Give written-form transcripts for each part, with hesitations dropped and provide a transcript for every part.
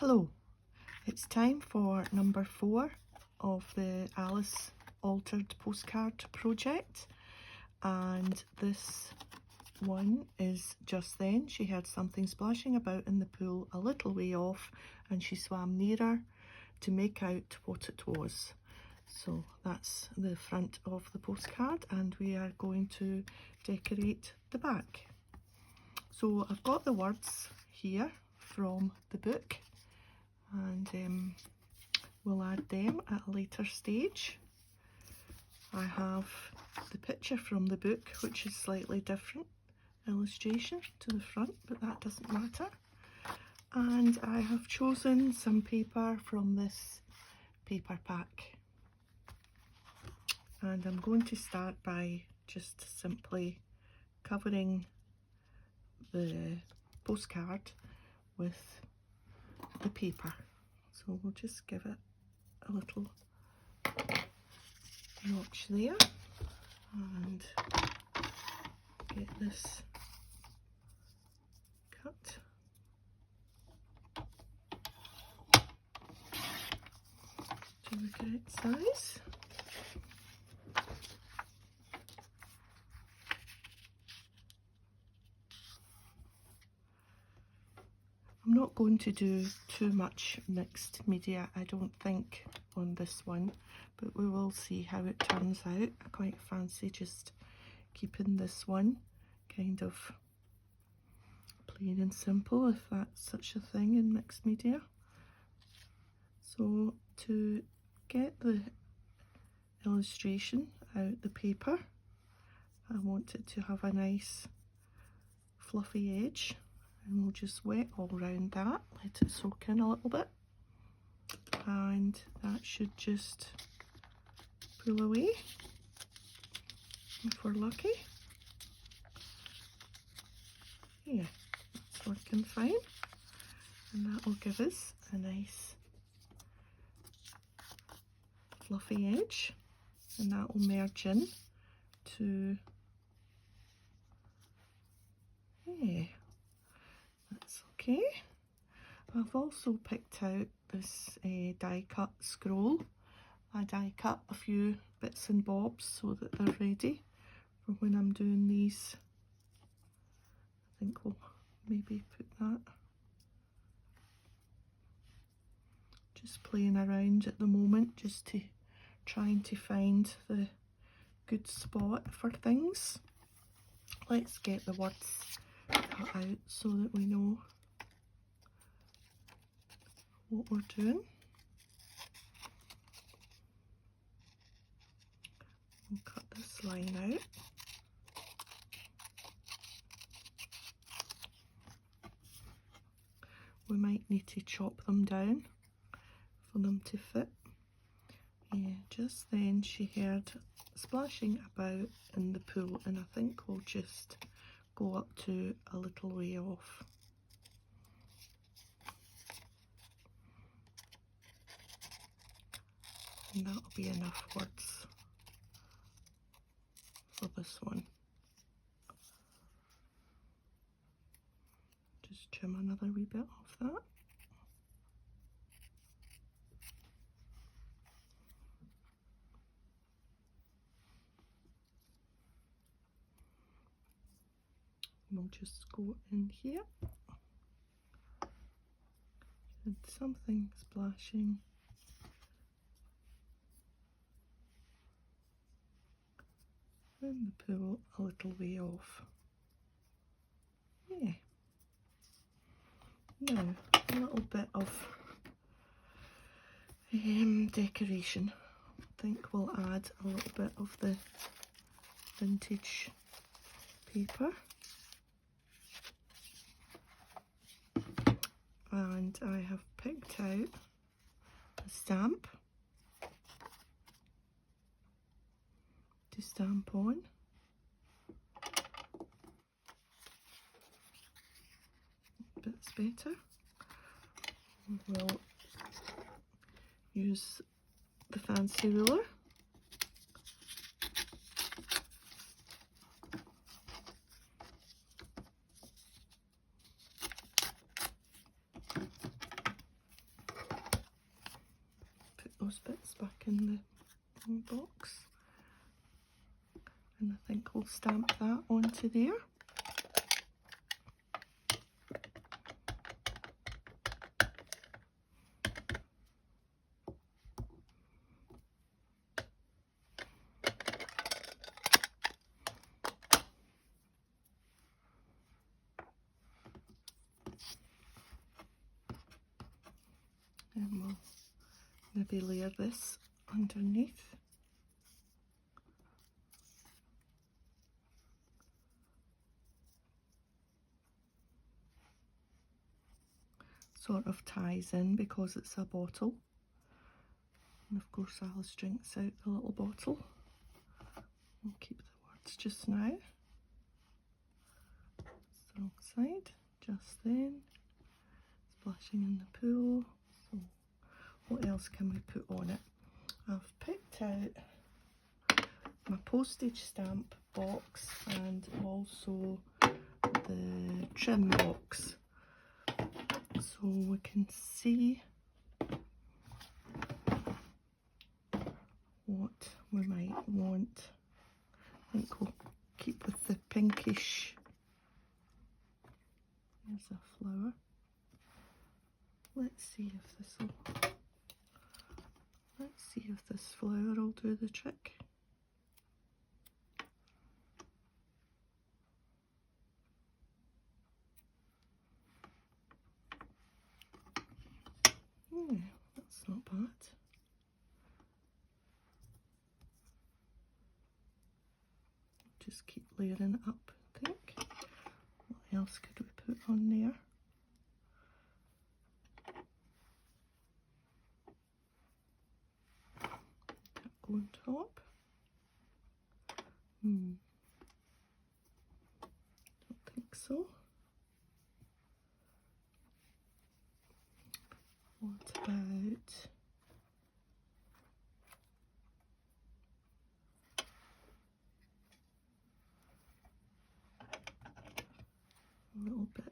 Hello, it's time for number 4 of the Alice Altered Postcard project, and this one is just then. She heard something splashing about in the pool a little way off and she swam nearer to make out what it was. So that's the front of the postcard, and we are going to decorate the back. So I've got the words here from the book, and we'll add them at a later stage. I have the picture from the book, which is slightly different illustration to the front, but that doesn't matter. And I have chosen some paper from this paper pack. And I'm going to start by just simply covering the postcard with the paper. So we'll just give it a little notch there and get this cut. To the correct size. I'm not going to do too much mixed media, I don't think, on this one, but we will see how it turns out. I quite fancy just keeping this one kind of plain and simple, if that's such a thing in mixed media. So to get the illustration out the paper, I want it to have a nice fluffy edge. And we'll just wet all around that, let it soak in a little bit, and that should just pull away if we're lucky. Yeah, it's working fine, and that will give us a nice fluffy edge, and that will merge in to, yeah. That's okay. I've also picked out this die cut scroll. I die cut a few bits and bobs so that they're ready for when I'm doing these. I think we'll maybe put that. Just playing around at the moment, just to trying to find the good spot for things. Let's get the words cut out so that we know what we're doing. We'll cut this line out. We might need to chop them down for them to fit. Yeah, just then she heard splashing about in the pool, and I think we'll just go up to a little way off. And that'll be enough words for this one. Just trim another wee bit off that. We'll just go in here, and something splashing in the pool a little way off. Yeah. Now a little bit of decoration. I think we'll add a little bit of the vintage paper. And I have picked out a stamp to stamp on. Bits better. We'll use the fancy ruler. those bits back in the box. And I think we'll stamp that onto there. And we'll maybe layer this underneath. Sort of ties in because it's a bottle. And of course Alice drinks out the little bottle. We'll keep the words just now. It's the wrong side, just then. Splashing in the pool. So what else can we put on it? I've picked out my postage stamp box and also the trim box. So we can see what we might want. I think we'll keep with the pinkish. There's a flower. Let's see if this flower will do the trick. Yeah, that's not bad. Just keep layering it up, I think. What else could we put on there? Go on top. Don't think so. What about a little bit?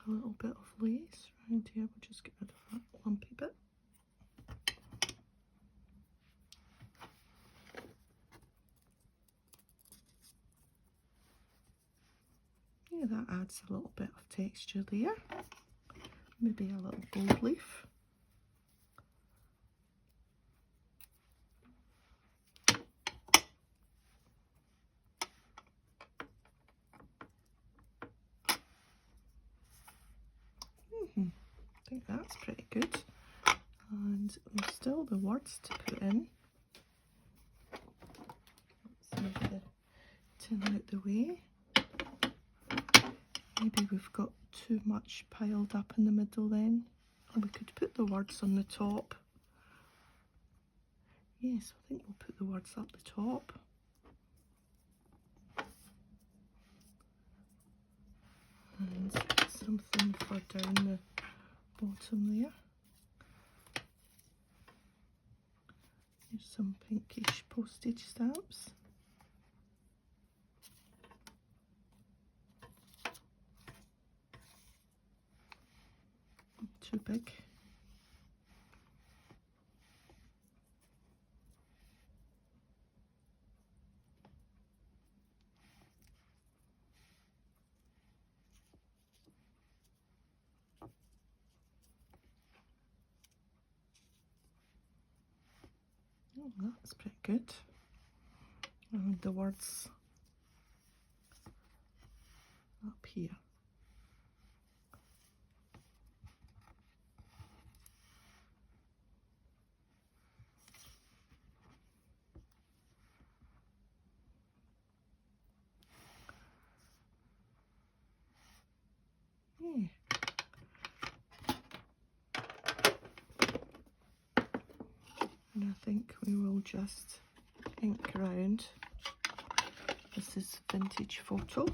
A little bit of lace around here. We'll just get rid of that lumpy bit. Yeah, that adds a little bit of texture there. Maybe a little gold leaf. I think that's pretty good. And there's still the words to put in. Let's move the tin out the way. Maybe we've got too much piled up in the middle then. Or we could put the words on the top. Yes, I think we'll put the words up the top. And something for down the bottom there. Here's some pinkish postage stamps. Too big. Oh, that's pretty good. And the words up here. Yeah. And I think we will just ink around. This is vintage photo.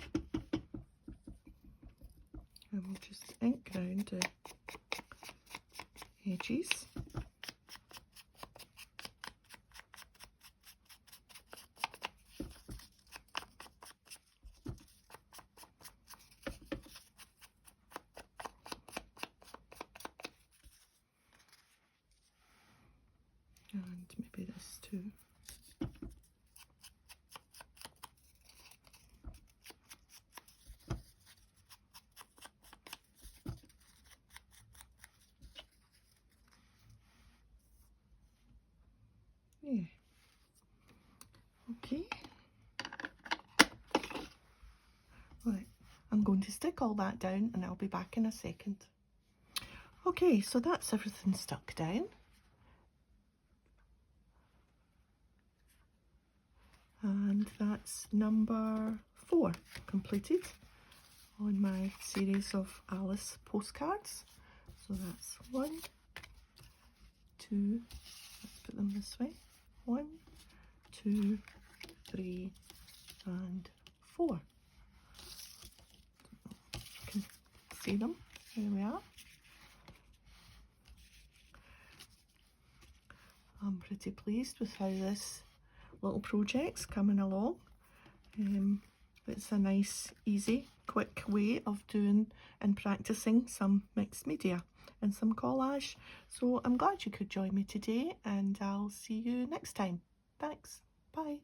And we'll just ink around the edges. And maybe this too. Yeah. Okay. Right, I'm going to stick all that down and I'll be back in a second. Okay, so that's everything stuck down. And that's number 4 completed on my series of Alice postcards. So that's 1, 2, let's put them this way, 1, 2, 3 and 4. You can see them, here we are. I'm pretty pleased with how this little project's coming along. It's a nice, easy, quick way of doing and practicing some mixed media and some collage. So I'm glad you could join me today, and I'll see you next time. Thanks. Bye.